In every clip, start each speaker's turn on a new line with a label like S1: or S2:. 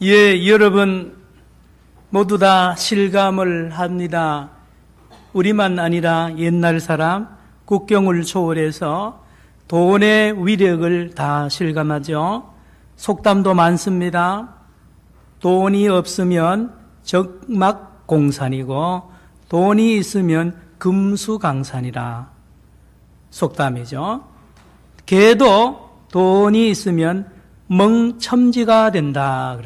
S1: 예, 여러분 모두 다 실감을 합니다. 우리만 아니라 옛날 사람 국경을 초월해서 돈의 위력을 다 실감하죠. 속담도 많습니다. 돈이 없으면 적막공산이고 돈이 있으면 금수강산이라 속담이죠. 개도 돈이 있으면 멍첨지가 된다.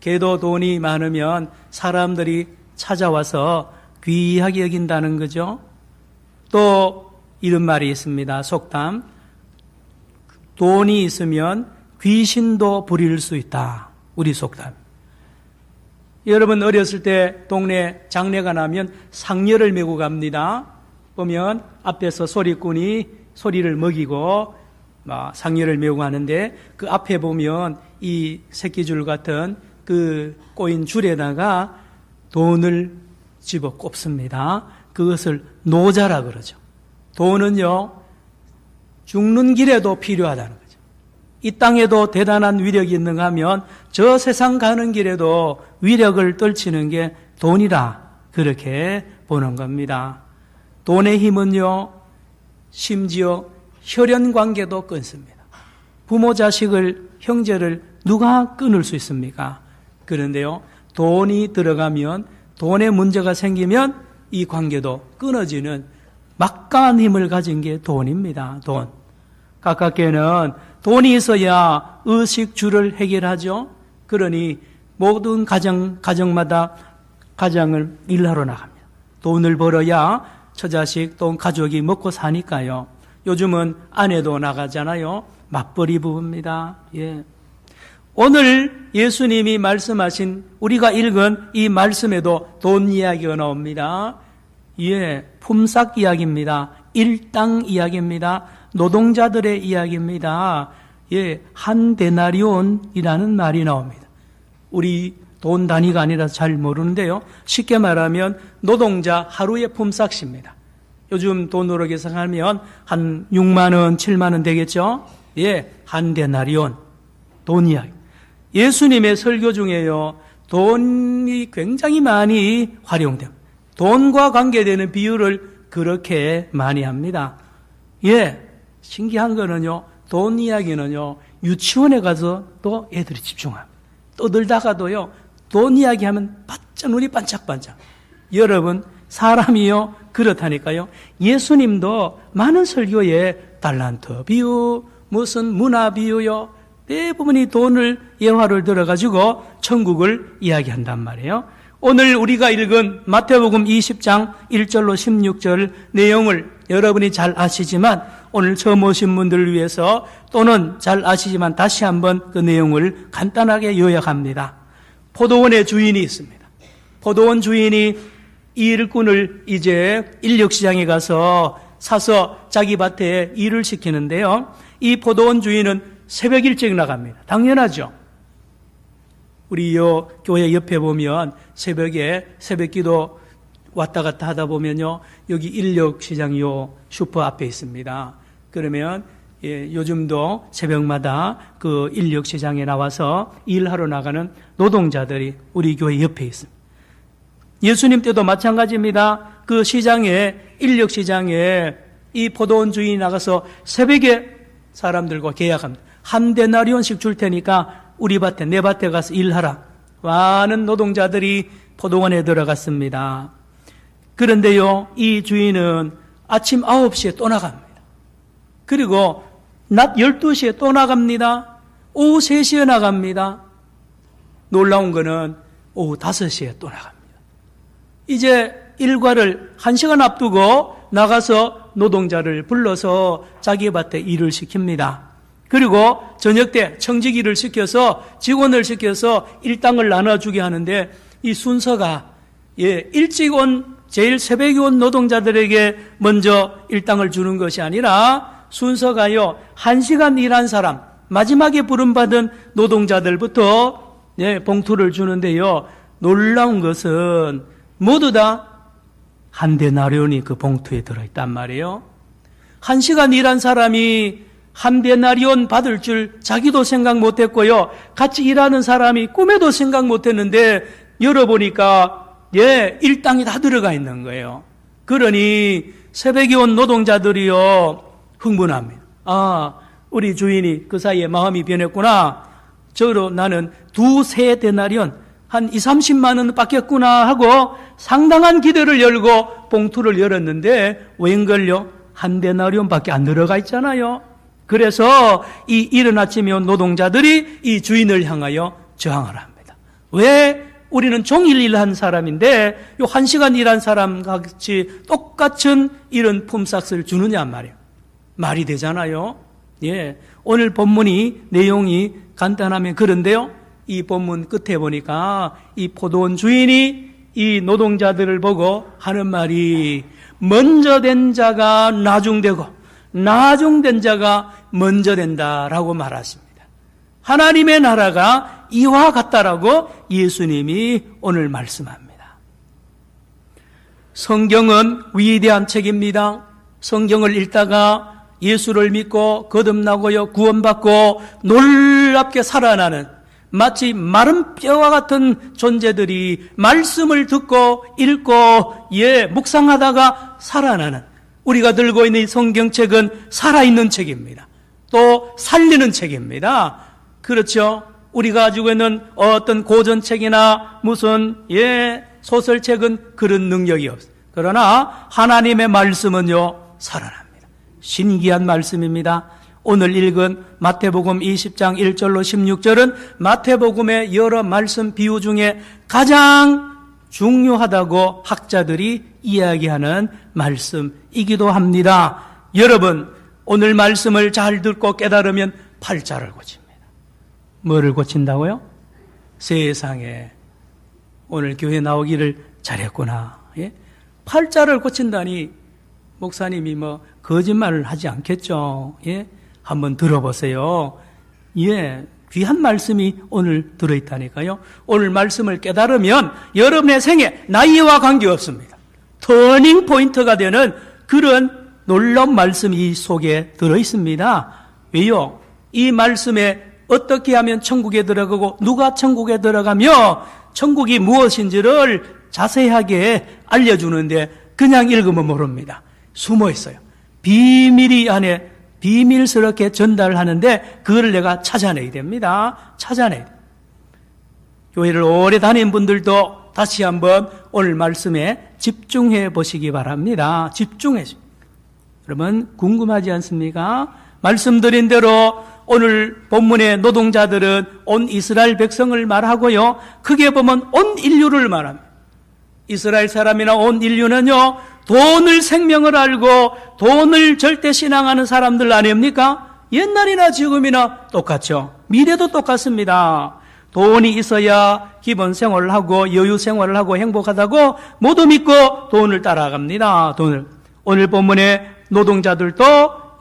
S1: 개도 돈이 많으면 사람들이 찾아와서 귀하게 여긴다는 거죠. 또 이런 말이 있습니다. 속담. 돈이 있으면 귀신도 부릴 수 있다. 우리 속담. 여러분 어렸을 때 동네 장례가 나면 상녀를 메고 갑니다. 보면 앞에서 소리꾼이 소리를 먹이고 상녀를 메고 가는데 그 앞에 보면 이 새끼줄 같은 그 꼬인 줄에다가 돈을 집어 꼽습니다. 그것을 노자라 그러죠. 돈은요, 죽는 길에도 필요하다는 거죠. 이 땅에도 대단한 위력이 있는가 하면 저 세상 가는 길에도 위력을 떨치는 게 돈이라 그렇게 보는 겁니다. 돈의 힘은요, 심지어 혈연 관계도 끊습니다. 부모 자식을, 형제를 누가 끊을 수 있습니까? 그런데요, 돈이 들어가면, 돈에 문제가 생기면 이 관계도 끊어지는 막강한 힘을 가진 게 돈입니다. 돈. 가깝게는 돈이 있어야 의식주를 해결하죠. 그러니 모든 가정마다 가장을 일하러 나갑니다. 돈을 벌어야 처자식 또 가족이 먹고 사니까요. 요즘은 아내도 나가잖아요. 맞벌이 부부입니다. 예. 오늘 예수님이 말씀하신 우리가 읽은 이 말씀에도 돈 이야기가 나옵니다. 예, 품삯 이야기입니다. 일당 이야기입니다. 노동자들의 이야기입니다. 예, 한 데나리온이라는 말이 나옵니다. 우리 돈 단위가 아니라서 잘 모르는데요. 쉽게 말하면 노동자 하루의 품삯입니다. 요즘 돈으로 계산하면 한 6만 원, 7만 원 되겠죠? 예, 한 데나리온. 돈 이야기. 예수님의 설교 중에요, 돈이 굉장히 많이 활용됩니다. 돈과 관계되는 비유를 그렇게 많이 합니다. 예, 신기한 거는요, 돈 이야기는요, 유치원에 가서 또 애들이 집중합니다. 떠들다가도요, 돈 이야기하면 바짝 눈이 반짝반짝. 여러분, 사람이요, 그렇다니까요. 예수님도 많은 설교에 달란트 비유, 무슨 문화 비유요, 대부분이 돈을 예화를 들어가지고 천국을 이야기한단 말이에요. 오늘 우리가 읽은 마태복음 20장 1절로 16절 내용을 여러분이 잘 아시지만 오늘 처음 오신 분들을 위해서 또는 잘 아시지만 다시 한번 그 내용을 간단하게 요약합니다. 포도원의 주인이 있습니다. 포도원 주인이 이 일꾼을 이제 인력시장에 가서 사서 자기 밭에 일을 시키는데요. 이 포도원 주인은 새벽 일찍 나갑니다. 당연하죠. 우리 교회 옆에 보면 새벽에 새벽기도 왔다 갔다 하다 보면요, 여기 인력시장 슈퍼 앞에 있습니다. 그러면 요즘도 새벽마다 그 인력시장에 나와서 일하러 나가는 노동자들이 우리 교회 옆에 있습니다. 예수님 때도 마찬가지입니다. 그 시장에, 인력시장에 이 포도원 주인이 나가서 새벽에 사람들과 계약합니다. 한 데나리온씩 줄 테니까 우리 밭에, 내 밭에 가서 일하라. 많은 노동자들이 포도원에 들어갔습니다. 그런데요, 이 주인은 아침 9시에 또 나갑니다. 그리고 낮 12시에 또 나갑니다. 오후 3시에 나갑니다. 놀라운 거는 오후 5시에 또 나갑니다. 이제 일과를 1시간 앞두고 나가서 노동자를 불러서 자기 밭에 일을 시킵니다. 그리고 저녁 때 청지기를 시켜서 직원을 시켜서 일당을 나눠주게 하는데 이 순서가 일찍 온 제일 새벽에 온 노동자들에게 먼저 일당을 주는 것이 아니라 순서가요, 1시간 일한 사람, 마지막에 부름받은 노동자들부터 봉투를 주는데요, 놀라운 것은 모두 다 한 데나리온이 그 봉투에 들어있단 말이에요. 1시간 일한 사람이 한 데나리온 받을 줄 자기도 생각 못했고요. 같이 일하는 사람이 꿈에도 생각 못했는데 열어보니까 일당이 다 들어가 있는 거예요. 그러니 새벽에 온 노동자들이요 흥분합니다. 아, 우리 주인이 그 사이에 마음이 변했구나. 저로 나는 2-3데나리온 한 20-30만 원 받겠구나 하고 상당한 기대를 열고 봉투를 열었는데 웬걸요? 한 데나리온 밖에 안 들어가 있잖아요. 그래서 이 이른 아침에 온 노동자들이 이 주인을 향하여 저항을 합니다. 왜? 우리는 종일 일한 사람인데 요 1시간 일한 사람 같이 똑같은 이런 품삯을 주느냐 말이에요. 말이 되잖아요. 오늘 본문이 내용이 간단하면 그런데요. 이 본문 끝에 보니까 이 포도원 주인이 이 노동자들을 보고 하는 말이 먼저 된 자가 나중되고 나중된 자가 먼저 된다라고 말하십니다. 하나님의 나라가 이와 같다라고 예수님이 오늘 말씀합니다. 성경은 위대한 책입니다. 성경을 읽다가 예수를 믿고 거듭나고요 구원받고 놀랍게 살아나는 마치 마른 뼈와 같은 존재들이 말씀을 듣고 읽고 묵상하다가 살아나는 우리가 들고 있는 이 성경책은 살아있는 책입니다. 또 살리는 책입니다. 그렇죠? 우리가 가지고 있는 어떤 고전책이나 무슨 소설책은 그런 능력이 없어요. 그러나 하나님의 말씀은요 살아납니다. 신기한 말씀입니다. 오늘 읽은 마태복음 20장 1절로 16절은 마태복음의 여러 말씀 비유 중에 가장 중요하다고 학자들이 이야기하는 말씀이기도 합니다. 여러분, 오늘 말씀을 잘 듣고 깨달으면 팔자를 고칩니다. 뭐를 고친다고요? 세상에 오늘 교회 나오기를 잘했구나. 팔자를 고친다니 목사님이 거짓말을 하지 않겠죠. 한번 들어보세요. 귀한 말씀이 오늘 들어있다니까요. 오늘 말씀을 깨달으면 여러분의 생에 나이와 관계없습니다. 터닝 포인트가 되는 그런 놀라운 말씀이 이 속에 들어있습니다. 왜요? 이 말씀에 어떻게 하면 천국에 들어가고 누가 천국에 들어가며 천국이 무엇인지를 자세하게 알려주는데 그냥 읽으면 모릅니다. 숨어 있어요. 비밀이 안에 비밀스럽게 전달하는데 그걸 내가 찾아내야 됩니다. 찾아내야 돼요. 교회를 오래 다닌 분들도 다시 한번 오늘 말씀에 집중해 보시기 바랍니다. 집중해서. 여러분 궁금하지 않습니까? 말씀드린 대로 오늘 본문의 노동자들은 온 이스라엘 백성을 말하고요. 크게 보면 온 인류를 말합니다. 이스라엘 사람이나 온 인류는요. 돈을 생명을 알고 돈을 절대 신앙하는 사람들 아닙니까? 옛날이나 지금이나 똑같죠. 미래도 똑같습니다. 돈이 있어야 기본 생활을 하고 여유 생활을 하고 행복하다고 모두 믿고 돈을 따라갑니다. 돈을. 오늘 본문의 노동자들도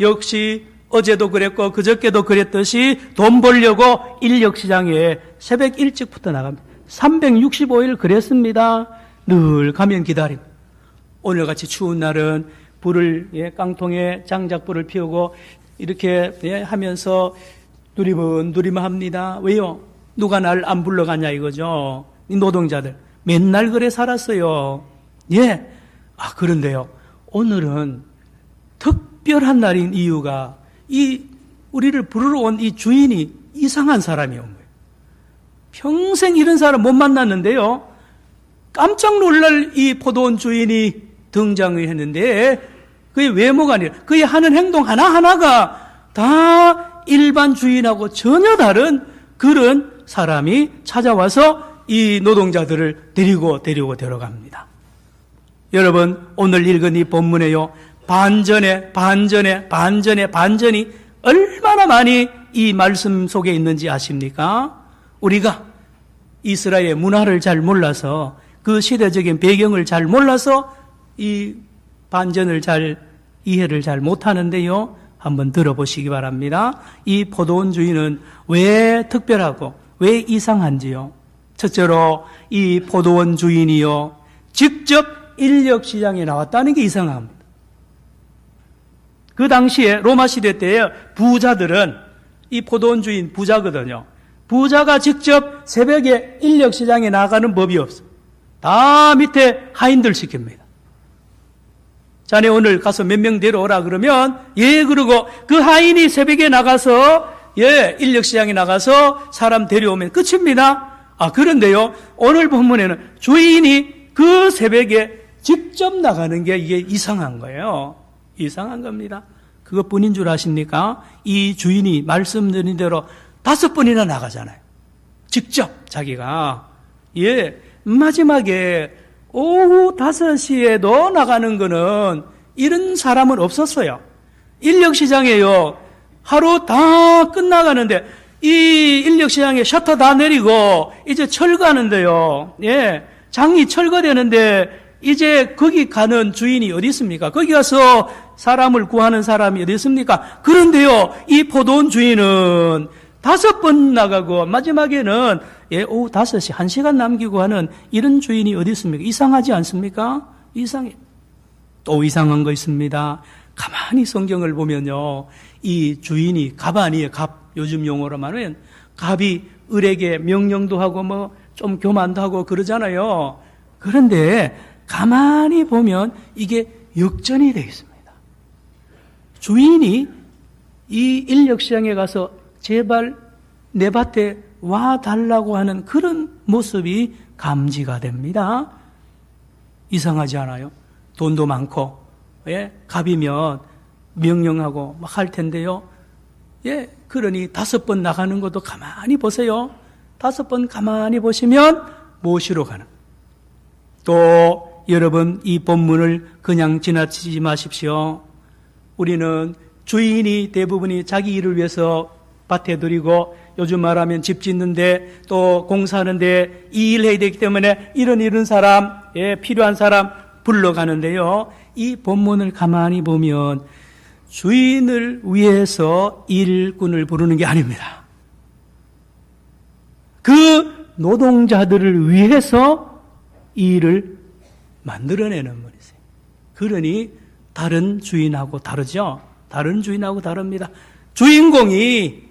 S1: 역시 어제도 그랬고 그저께도 그랬듯이 돈 벌려고 인력시장에 새벽 일찍부터 나갑니다. 365일 그랬습니다. 늘 가면 기다리고. 오늘같이 추운 날은 불을 깡통에 장작불을 피우고 이렇게 하면서 누리면 합니다. 왜요? 누가 날 안 불러가냐 이거죠. 이 노동자들 맨날 그래 살았어요. 그런데요. 오늘은 특별한 날인 이유가 이 우리를 부르러 온 이 주인이 이상한 사람이 온 거예요. 평생 이런 사람 못 만났는데요. 깜짝 놀랄 이 포도원 주인이 등장을 했는데 그의 외모가 아니라 그의 하는 행동 하나하나가 다 일반 주인하고 전혀 다른 그런 사람이 찾아와서 이 노동자들을 데리고 들어갑니다. 여러분 오늘 읽은 이 본문에요. 반전이 얼마나 많이 이 말씀 속에 있는지 아십니까? 우리가 이스라엘의 문화를 잘 몰라서 그 시대적인 배경을 잘 몰라서 이 반전을 이해를 잘 못하는데요. 한번 들어보시기 바랍니다. 이 포도원 주인은 왜 특별하고 왜 이상한지요? 첫째로 이 포도원 주인이요. 직접 인력시장에 나왔다는 게 이상합니다. 그 당시에 로마 시대 때에 부자들은 이 포도원 주인 부자거든요. 부자가 직접 새벽에 인력 시장에 나가는 법이 없어. 다 밑에 하인들 시킵니다. 자네 오늘 가서 몇 명 데려오라 그러면 예 그러고 그 하인이 새벽에 나가서 예 인력 시장에 나가서 사람 데려오면 끝입니다. 그런데요 오늘 본문에는 주인이 그 새벽에 직접 나가는 게 이게 이상한 거예요. 이상한 겁니다. 그것뿐인 줄 아십니까? 이 주인이 말씀드린 대로 5번이나 나가잖아요. 직접 자기가. 예, 마지막에 오후 5시에도 나가는 거는 이런 사람은 없었어요. 인력시장에요. 하루 다 끝나가는데 이 인력시장에 셔터 다 내리고 이제 철거하는데요. 예, 장이 철거되는데 이제 거기 가는 주인이 어디 있습니까? 거기 가서 사람을 구하는 사람이 어디 있습니까? 그런데요, 이 포도원 주인은 5번 나가고 마지막에는 예, 오후 5시 1시간 남기고 하는 이런 주인이 어디 있습니까? 이상하지 않습니까? 이상해. 또 이상한 거 있습니다. 가만히 성경을 보면요, 이 주인이 갑 아니에요. 갑. 요즘 용어로 말하면 갑이 을에게 명령도 하고 뭐 좀 교만도 하고 그러잖아요. 그런데 가만히 보면 이게 역전이 되어 있습니다. 주인이 이 인력시장에 가서 제발 내 밭에 와달라고 하는 그런 모습이 감지가 됩니다. 이상하지 않아요? 돈도 많고, 예, 갑이면 명령하고 막 할 텐데요. 예, 그러니 5번 나가는 것도 가만히 보세요. 5번 가만히 보시면 모시러 가는. 또 여러분 이 본문을 그냥 지나치지 마십시오. 우리는 주인이 대부분이 자기 일을 위해서 밭에 들이고 요즘 말하면 집 짓는데 또 공사하는데 이 일 해야 되기 때문에 이런 사람, 예, 필요한 사람 불러가는데요. 이 본문을 가만히 보면 주인을 위해서 일꾼을 부르는 게 아닙니다. 그 노동자들을 위해서 이 일을 만들어내는 분이세요. 그러니 다른 주인하고 다르죠. 다른 주인하고 다릅니다. 주인공이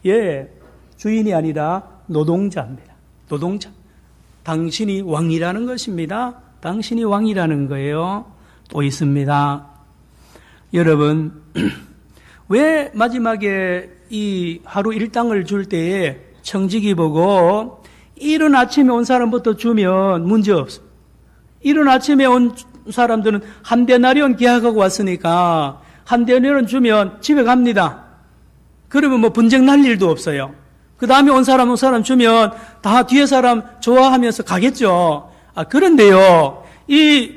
S1: 예, 주인이 아니라 노동자입니다. 노동자. 당신이 왕이라는 것입니다. 당신이 왕이라는 거예요. 또 있습니다. 여러분, 왜 마지막에 이 하루 일당을 줄 때에 청지기 보고 이른 아침에 온 사람부터 주면 문제 없어. 이른 아침에 온 사람들은 한 데나리온 계약하고 왔으니까 한 데나리온 주면 집에 갑니다. 그러면 뭐 분쟁 날 일도 없어요. 그 다음에 온 사람 주면 다 뒤에 사람 좋아하면서 가겠죠. 그런데요, 이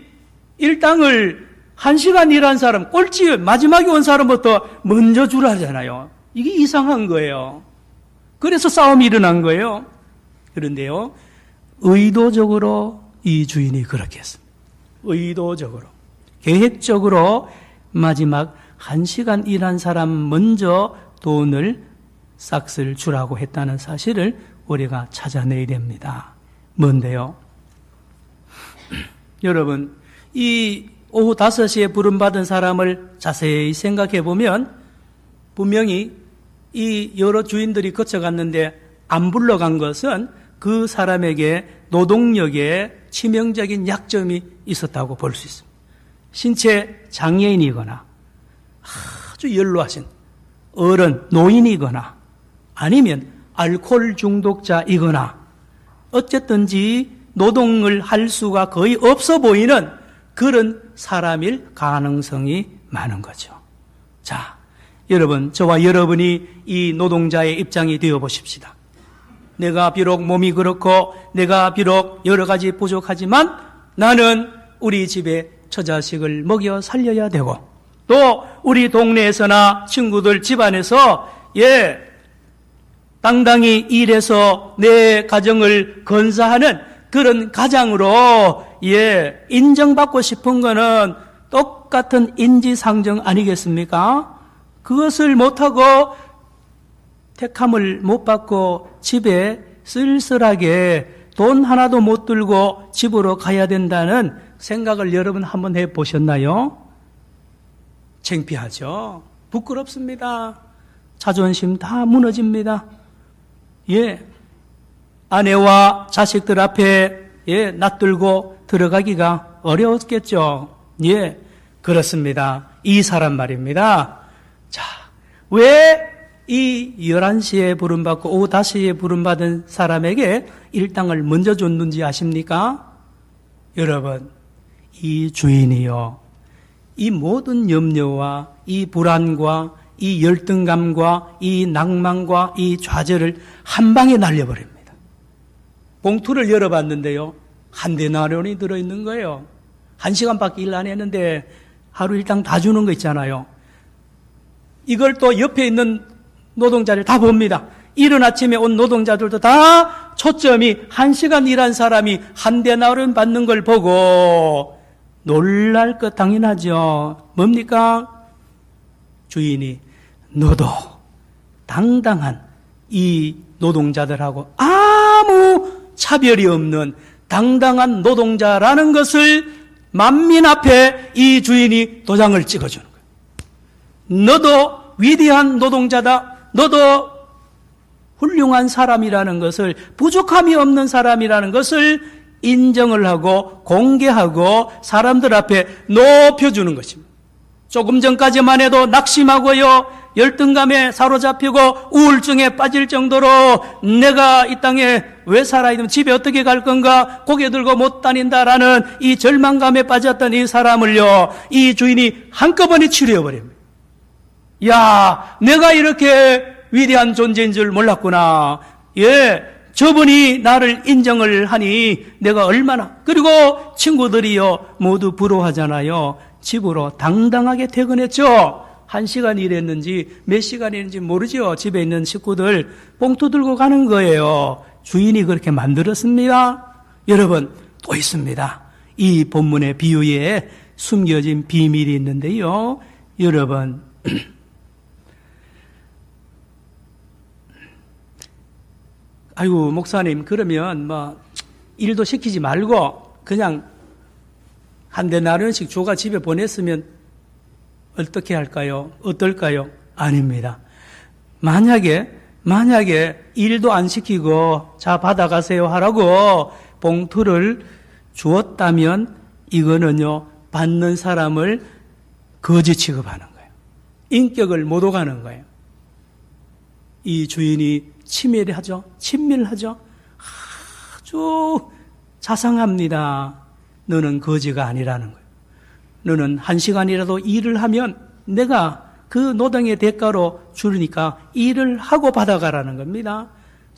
S1: 일당을 1시간 일한 사람, 꼴찌 마지막에 온 사람부터 먼저 주라 하잖아요. 이게 이상한 거예요. 그래서 싸움이 일어난 거예요. 그런데요, 의도적으로 이 주인이 그렇게 했습니다. 의도적으로, 계획적으로 마지막 1시간 일한 사람 먼저 돈을 싹쓸 주라고 했다는 사실을 우리가 찾아내야 됩니다. 뭔데요? 여러분, 이 오후 5시에 부름받은 사람을 자세히 생각해 보면 분명히 이 여러 주인들이 거쳐갔는데 안 불러간 것은 그 사람에게 노동력에 치명적인 약점이 있었다고 볼 수 있습니다. 신체 장애인이거나 아주 연로하신 어른, 노인이거나 아니면 알코올 중독자이거나 어쨌든지 노동을 할 수가 거의 없어 보이는 그런 사람일 가능성이 많은 거죠. 자, 여러분, 저와 여러분이 이 노동자의 입장이 되어 보십시다. 내가 비록 몸이 그렇고 내가 비록 여러 가지 부족하지만 나는 우리 집에 처자식을 먹여 살려야 되고 또 우리 동네에서나 친구들 집안에서 예, 당당히 일해서 내 가정을 건사하는 그런 가장으로 예, 인정받고 싶은 거는 똑같은 인지상정 아니겠습니까? 그것을 못하고 택함을 못 받고 집에 쓸쓸하게 돈 하나도 못 들고 집으로 가야 된다는 생각을 여러분 한번 해보셨나요? 창피하죠. 부끄럽습니다. 자존심 다 무너집니다. 예. 아내와 자식들 앞에 낯들고 들어가기가 어려웠겠죠. 예. 그렇습니다. 이 사람 말입니다. 자, 왜 이 11시에 부름받고 오후 5시에 부름받은 사람에게 일당을 먼저 줬는지 아십니까? 여러분, 이 주인이요, 이 모든 염려와 이 불안과 이 열등감과 이 낭만과 이 좌절을 한 방에 날려버립니다. 봉투를 열어봤는데요, 한 데나리온이 들어있는 거예요. 1시간밖에 일 안 했는데 하루 일당 다 주는 거 있잖아요. 이걸 또 옆에 있는 노동자를 다 봅니다. 이른 아침에 온 노동자들도 다 초점이 1시간 일한 사람이 한 데나리온 받는 걸 보고 놀랄 것 당연하죠. 뭡니까? 주인이 너도 당당한 이 노동자들하고 아무 차별이 없는 당당한 노동자라는 것을 만민 앞에 이 주인이 도장을 찍어주는 거예요. 너도 위대한 노동자다. 너도 훌륭한 사람이라는 것을, 부족함이 없는 사람이라는 것을 인정을 하고 공개하고 사람들 앞에 높여주는 것입니다. 조금 전까지만 해도 낙심하고요, 열등감에 사로잡히고 우울증에 빠질 정도로 내가 이 땅에 왜 살아야 되면 집에 어떻게 갈 건가 고개 들고 못 다닌다라는 이 절망감에 빠졌던 이 사람을요, 이 주인이 한꺼번에 치료해버립니다. 야, 내가 이렇게 위대한 존재인 줄 몰랐구나. 예, 저분이 나를 인정을 하니 내가 얼마나. 그리고 친구들이요 모두 부러워하잖아요. 집으로 당당하게 퇴근했죠. 1시간 일했는지 몇 시간 일했는지 모르죠. 집에 있는 식구들 봉투 들고 가는 거예요. 주인이 그렇게 만들었습니다. 여러분, 또 있습니다. 이 본문의 비유에 숨겨진 비밀이 있는데요. 여러분, 아이고 목사님, 그러면 뭐 일도 시키지 말고 그냥 한 데나리온씩 줘가 집에 보냈으면 어떻게 할까요? 어떨까요? 아닙니다. 만약에 일도 안 시키고 자 받아가세요 하라고 봉투를 주었다면 이거는요, 받는 사람을 거지 취급하는 거예요. 인격을 못 오가는 거예요. 이 주인이 친밀하죠? 아주 자상합니다. 너는 거지가 아니라는 거예요. 너는 1시간이라도 일을 하면 내가 그 노동의 대가로 주니까 일을 하고 받아가라는 겁니다.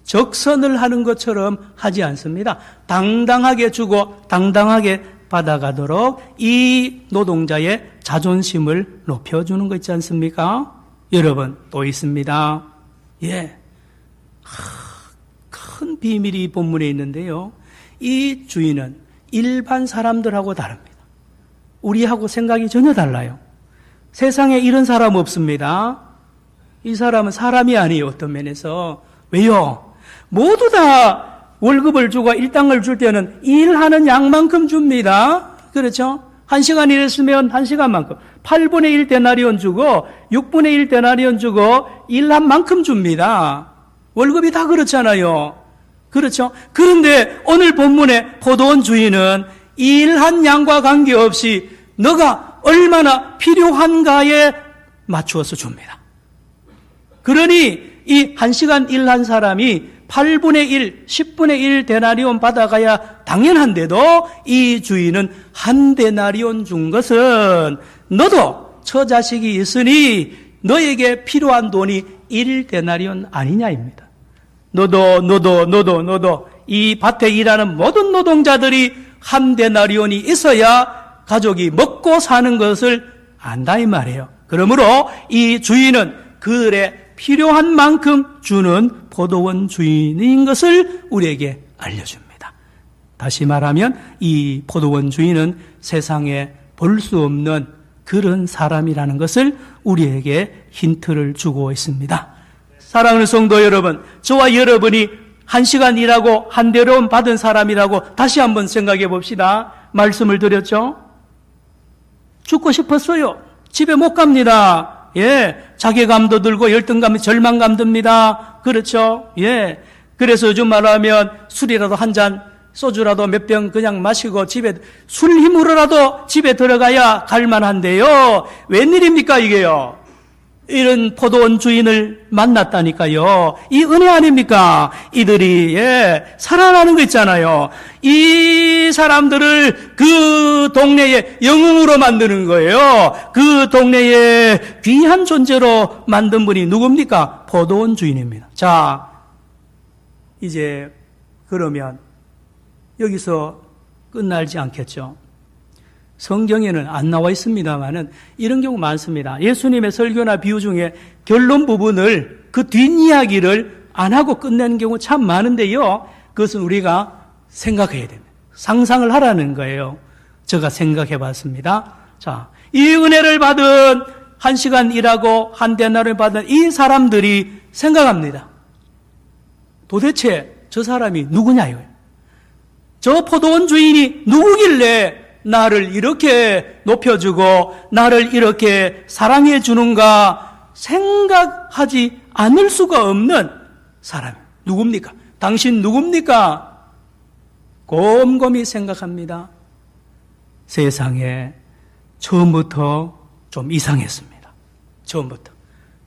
S1: 적선을 하는 것처럼 하지 않습니다. 당당하게 주고 당당하게 받아가도록 이 노동자의 자존심을 높여주는 거 있지 않습니까? 여러분, 또 있습니다. 예, 큰 비밀이 이 본문에 있는데요. 이 주인은 일반 사람들하고 다릅니다. 우리하고 생각이 전혀 달라요. 세상에 이런 사람 없습니다. 이 사람은 사람이 아니에요. 어떤 면에서. 왜요? 모두 다 월급을 주고 일당을 줄 때는 일하는 양만큼 줍니다. 그렇죠? 1시간 일했으면 1시간만큼 8분의 1 데나리온 주고 6분의 1 데나리온 주고 일한 만큼 줍니다. 월급이 다 그렇잖아요. 그렇죠? 그런데 오늘 본문의 포도원 주인은 일한 양과 관계없이 너가 얼마나 필요한가에 맞추어서 줍니다. 그러니 이 1시간 일한 사람이 8분의 1, 10분의 1 데나리온 받아가야 당연한데도 이 주인은 한 데나리온 준 것은 너도 처자식이 있으니 너에게 필요한 돈이 1 데나리온 아니냐입니다. 너도 이 밭에 일하는 모든 노동자들이 한 데나리온이 있어야 가족이 먹고 사는 것을 안다 이 말이에요. 그러므로 이 주인은 그들의 필요한 만큼 주는 포도원 주인인 것을 우리에게 알려줍니다. 다시 말하면 이 포도원 주인은 세상에 볼 수 없는 그런 사람이라는 것을 우리에게 힌트를 주고 있습니다. 사랑하는 성도 여러분, 저와 여러분이 1시간 일하고 한 데나리온 받은 사람이라고 다시 한번 생각해 봅시다. 말씀을 드렸죠? 죽고 싶었어요. 집에 못 갑니다. 예. 자괴감도 들고 열등감, 절망감 듭니다. 그렇죠? 예. 그래서 요즘 말하면 술이라도 한 잔, 소주라도 몇 병 그냥 마시고 집에, 술 힘으로라도 집에 들어가야 갈만한데요. 웬일입니까, 이게요? 이런 포도원 주인을 만났다니까요. 이 은혜 아닙니까? 이들이, 예, 살아나는 거 있잖아요. 이 사람들을 그 동네의 영웅으로 만드는 거예요. 그 동네의 귀한 존재로 만든 분이 누굽니까? 포도원 주인입니다. 자, 이제, 그러면, 여기서 끝나지 않겠죠. 성경에는 안 나와 있습니다만은 이런 경우 많습니다. 예수님의 설교나 비유 중에 결론 부분을 그 뒷이야기를 안 하고 끝내는 경우 참 많은데요. 그것은 우리가 생각해야 됩니다. 상상을 하라는 거예요. 제가 생각해 봤습니다. 자, 이 은혜를 받은 1시간 일하고 한 데나리온을 받은 이 사람들이 생각합니다. 도대체 저 사람이 누구냐 이거예요. 저 포도원 주인이 누구길래 나를 이렇게 높여주고 나를 이렇게 사랑해 주는가 생각하지 않을 수가 없는 사람. 누굽니까? 당신 누굽니까? 곰곰이 생각합니다. 세상에 처음부터 좀 이상했습니다. 처음부터.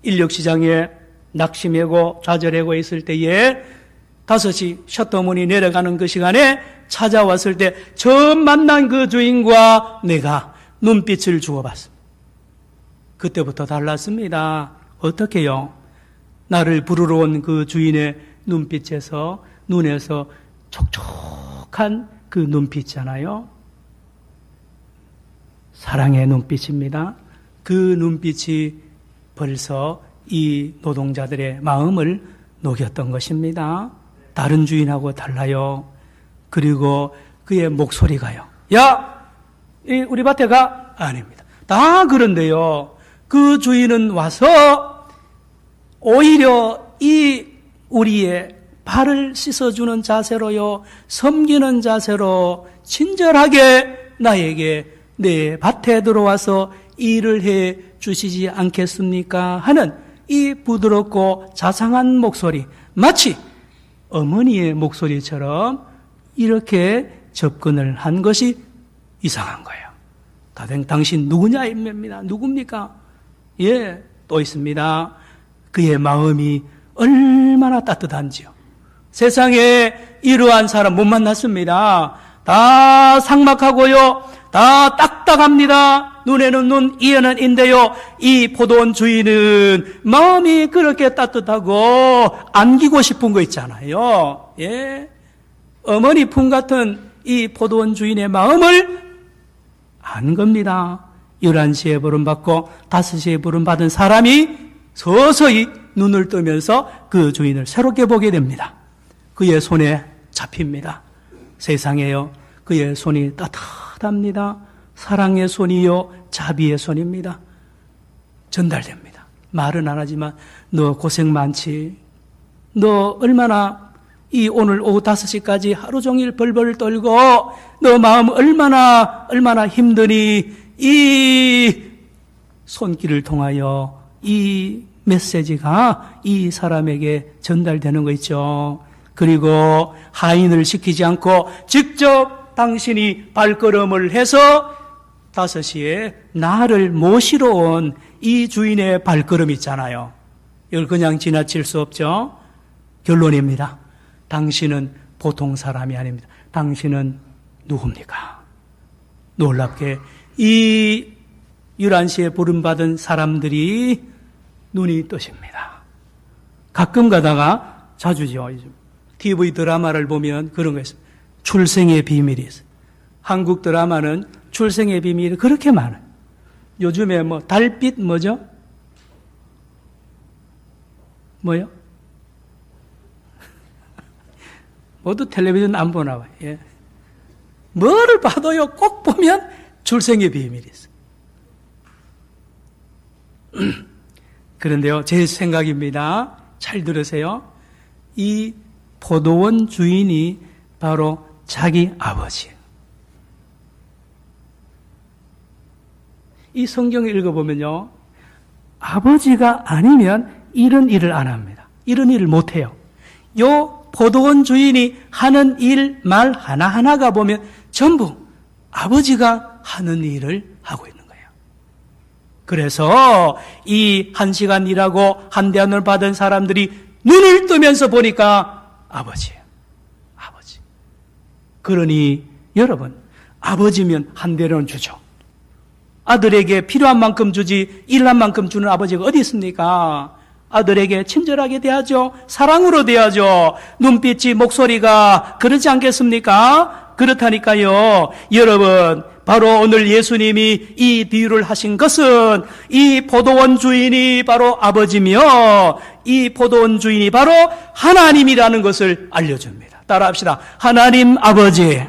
S1: 인력시장에 낙심하고 좌절하고 있을 때에 5시 셔터문이 내려가는 그 시간에 찾아왔을 때 처음 만난 그 주인과 내가 눈빛을 주고받습니다. 그때부터 달랐습니다. 어떻게요? 나를 부르러 온 그 주인의 눈빛에서, 눈에서 촉촉한 그 눈빛이잖아요. 사랑의 눈빛입니다. 그 눈빛이 벌써 이 노동자들의 마음을 녹였던 것입니다. 다른 주인하고 달라요. 그리고 그의 목소리가요. 야! 우리 밭에 가? 아닙니다. 다 그런데요. 그 주인은 와서 오히려 이 우리의 발을 씻어주는 자세로요. 섬기는 자세로 친절하게 나에게 내 밭에 들어와서 일을 해 주시지 않겠습니까? 하는 이 부드럽고 자상한 목소리. 마치 어머니의 목소리처럼 이렇게 접근을 한 것이 이상한 거예요. 다들 당신 누구냐 입니다. 누굽니까? 예, 또 있습니다. 그의 마음이 얼마나 따뜻한지요. 세상에 이러한 사람 못 만났습니다. 다 삭막하고요. 다 딱딱합니다. 눈에는 눈, 이에는 인데요. 이 포도원 주인은 마음이 그렇게 따뜻하고 안기고 싶은 거 있잖아요. 예. 어머니 품 같은 이 포도원 주인의 마음을 안 겁니다. 11시에 부름받고 5시에 부름받은 사람이 서서히 눈을 뜨면서 그 주인을 새롭게 보게 됩니다. 그의 손에 잡힙니다. 세상에요. 그의 손이 따뜻합니다. 사랑의 손이요. 자비의 손입니다. 전달됩니다. 말은 안 하지만 너 고생 많지. 너 얼마나 이 오늘 오후 5시까지 하루 종일 벌벌 떨고 너 마음 얼마나 힘드니 이 손길을 통하여 이 메시지가 이 사람에게 전달되는 거 있죠. 그리고 하인을 시키지 않고 직접 당신이 발걸음을 해서 5시에 나를 모시러 온 이 주인의 발걸음 있잖아요. 이걸 그냥 지나칠 수 없죠. 결론입니다. 당신은 보통 사람이 아닙니다. 당신은 누굽니까? 놀랍게 이 11시에 부름받은 사람들이 눈이 뜨십니다. 가끔 가다가 자주죠. TV 드라마를 보면 그런 거 있어요. 출생의 비밀이 있어요. 한국 드라마는 출생의 비밀이 그렇게 많아요. 요즘에 뭐 달빛 뭐죠? 뭐요? 모두 텔레비전 안 보나 봐요. 예. 뭐를 봐도요, 꼭 보면 출생의 비밀이 있어요. 그런데요, 제 생각입니다. 잘 들으세요. 이 포도원 주인이 바로 자기 아버지예요. 이 성경을 읽어보면요, 아버지가 아니면 이런 일을 안 합니다. 이런 일을 못 해요. 요 포도원 주인이 하는 일, 말 하나하나가 보면 전부 아버지가 하는 일을 하고 있는 거예요. 그래서 이 1시간 일하고 한 대안을 받은 사람들이 눈을 뜨면서 보니까 아버지예요. 아버지. 그러니 여러분, 아버지면 한 대는 주죠. 아들에게 필요한 만큼 주지 일한 만큼 주는 아버지가 어디 있습니까? 아들에게 친절하게 대하죠. 사랑으로 대하죠. 눈빛이, 목소리가 그렇지 않겠습니까? 그렇다니까요. 여러분, 바로 오늘 예수님이 이 비유를 하신 것은 이 포도원 주인이 바로 아버지며 이 포도원 주인이 바로 하나님이라는 것을 알려줍니다. 따라합시다. 하나님 아버지.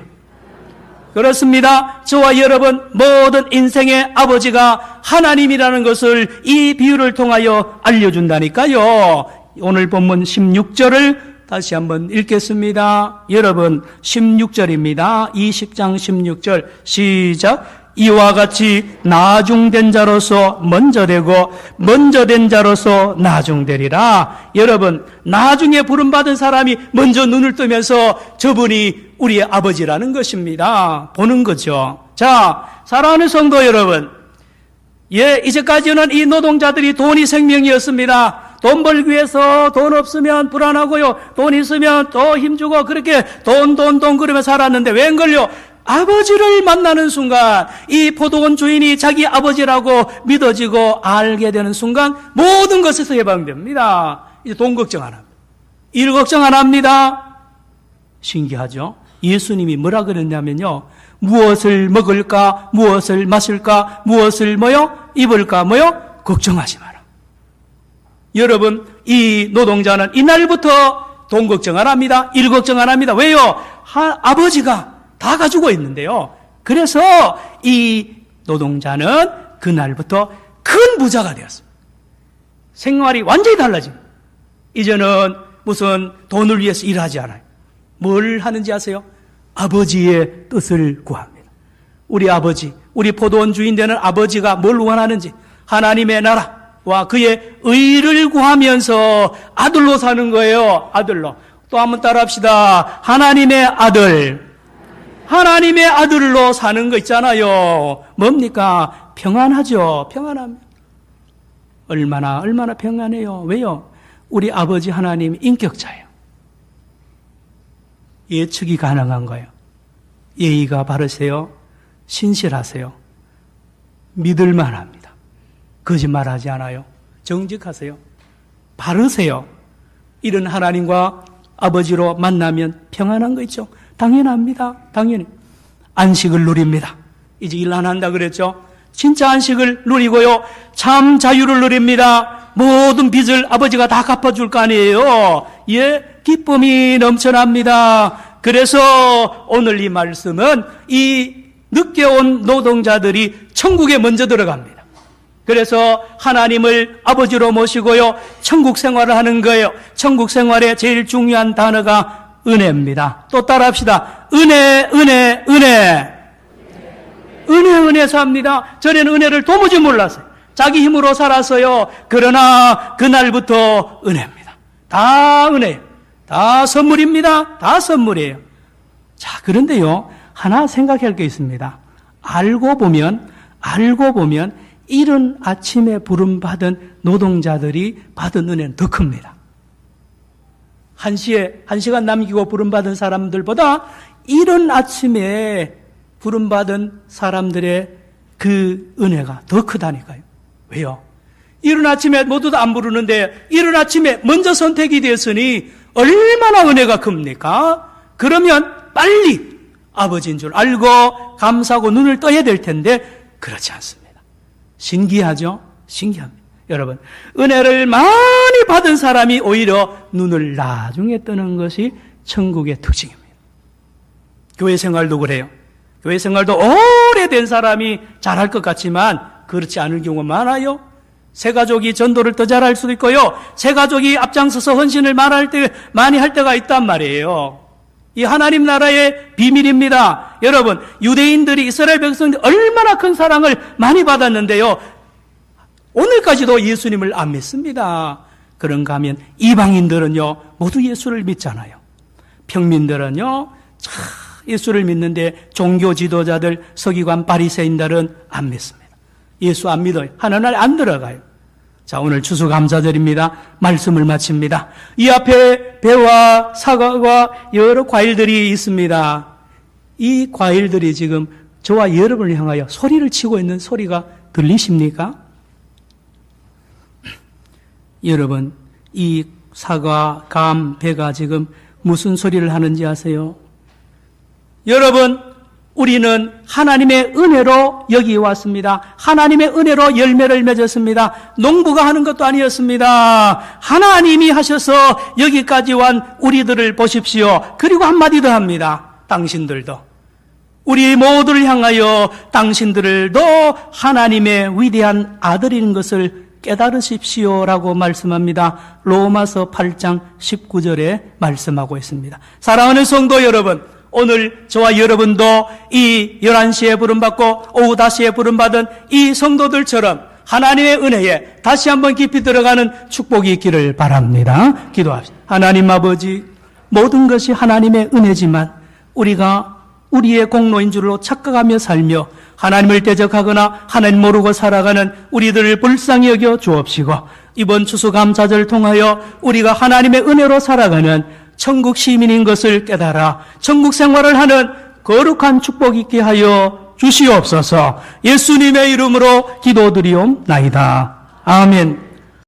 S1: 그렇습니다. 저와 여러분 모든 인생의 아버지가 하나님이라는 것을 이 비유를 통하여 알려준다니까요. 오늘 본문 16절을 다시 한번 읽겠습니다. 여러분 16절입니다. 20장 16절 시작. 이와 같이 나중된 자로서 먼저 되고 먼저 된 자로서 나중되리라. 여러분, 나중에 부름받은 사람이 먼저 눈을 뜨면서 저분이 우리의 아버지라는 것입니다. 보는 거죠. 자, 사랑하는 성도 여러분, 이제까지는 이 노동자들이 돈이 생명이었습니다. 돈 벌기 위해서 돈 없으면 불안하고요. 돈 있으면 더 힘주고 그렇게 돈 그러며 살았는데 웬걸요? 아버지를 만나는 순간 이 포도원 주인이 자기 아버지라고 믿어지고 알게 되는 순간 모든 것에서 해방됩니다. 이제 돈 걱정 안 합니다. 일 걱정 안 합니다. 신기하죠? 예수님이 뭐라 그랬냐면요, 무엇을 먹을까, 무엇을 마실까, 무엇을 입을까 걱정하지 마라. 여러분, 이 노동자는 이날부터 돈 걱정 안 합니다. 일 걱정 안 합니다. 왜요? 아버지가 다 가지고 있는데요. 그래서 이 노동자는 그날부터 큰 부자가 되었습니다. 생활이 완전히 달라집니다. 이제는 무슨 돈을 위해서 일하지 않아요. 뭘 하는지 아세요? 아버지의 뜻을 구합니다. 우리 아버지, 우리 포도원 주인 되는 아버지가 뭘 원하는지 하나님의 나라와 그의 의를 구하면서 아들로 사는 거예요. 아들로. 또 한번 따라합시다. 하나님의 아들. 하나님의 아들로 사는 거 있잖아요. 뭡니까? 평안하죠. 평안합니다. 얼마나 평안해요. 왜요? 우리 아버지 하나님 인격자예요. 예측이 가능한 거예요. 예의가 바르세요. 신실하세요. 믿을만 합니다. 거짓말하지 않아요. 정직하세요. 바르세요. 이런 하나님과 아버지로 만나면 평안한 거 있죠. 당연합니다. 당연히. 안식을 누립니다. 이제 일 안 한다 그랬죠. 진짜 안식을 누리고요. 참 자유를 누립니다. 모든 빚을 아버지가 다 갚아줄 거 아니에요. 기쁨이 넘쳐납니다. 그래서 오늘 이 말씀은 이 늦게 온 노동자들이 천국에 먼저 들어갑니다. 그래서 하나님을 아버지로 모시고요. 천국 생활을 하는 거예요. 천국 생활의 제일 중요한 단어가 은혜입니다. 또 따라합시다. 은혜 삽니다. 전에는 은혜를 도무지 몰랐어요. 자기 힘으로 살았어요. 그러나 그날부터 은혜입니다. 다 은혜예요. 다 선물입니다. 다 선물이에요. 자, 그런데요, 하나 생각할 게 있습니다. 알고 보면 이른 아침에 부름받은 노동자들이 받은 은혜는 더 큽니다. 1시간 남기고 부름받은 사람들보다 이른 아침에 부름받은 사람들의 그 은혜가 더 크다니까요. 왜요? 이른 아침에 모두 다 안 부르는데 이른 아침에 먼저 선택이 되었으니 얼마나 은혜가 큽니까? 그러면 빨리 아버지인 줄 알고 감사하고 눈을 떠야 될 텐데 그렇지 않습니다. 신기하죠? 신기합니다. 여러분, 은혜를 많이 받은 사람이 오히려 눈을 나중에 뜨는 것이 천국의 특징입니다. 교회 생활도 그래요. 교회 생활도 오래된 사람이 잘할 것 같지만 그렇지 않을 경우가 많아요. 새 가족이 전도를 더 잘할 수도 있고요. 새 가족이 앞장서서 헌신을 많이 할 때가 있단 말이에요. 이 하나님 나라의 비밀입니다. 여러분, 유대인들이 이스라엘 백성들이 얼마나 큰 사랑을 많이 받았는데요. 오늘까지도 예수님을 안 믿습니다. 그런가 하면 이방인들은요, 모두 예수를 믿잖아요. 평민들은요, 예수를 믿는데 종교 지도자들, 서기관, 바리새인들은 안 믿습니다. 예수 안 믿어요. 하나님 안 들어가요. 자, 오늘 추수감사절입니다. 말씀을 마칩니다. 이 앞에 배와 사과와 여러 과일들이 있습니다. 이 과일들이 지금 저와 여러분을 향하여 소리를 치고 있는 소리가 들리십니까? 여러분, 이 사과, 감, 배가 지금 무슨 소리를 하는지 아세요? 여러분, 우리는 하나님의 은혜로 여기 왔습니다. 하나님의 은혜로 열매를 맺었습니다. 농부가 하는 것도 아니었습니다. 하나님이 하셔서 여기까지 온 우리들을 보십시오. 그리고 한마디 더 합니다. 당신들도. 우리 모두를 향하여 당신들도 하나님의 위대한 아들인 것을 깨달으십시오라고 말씀합니다. 로마서 8장 19절에 말씀하고 있습니다. 사랑하는 성도 여러분, 오늘 저와 여러분도 이 11시에 부름받고 오후 5시에 부름받은 이 성도들처럼 하나님의 은혜에 다시 한번 깊이 들어가는 축복이 있기를 바랍니다. 기도합시다. 하나님 아버지, 모든 것이 하나님의 은혜지만 우리가 우리의 공로인 줄로 착각하며 살며 하나님을 대적하거나 하나님 모르고 살아가는 우리들을 불쌍히 여겨 주옵시고, 이번 추수감사절을 통하여 우리가 하나님의 은혜로 살아가는 천국 시민인 것을 깨달아 천국 생활을 하는 거룩한 축복 있게 하여 주시옵소서. 예수님의 이름으로 기도드리옵나이다. 아멘.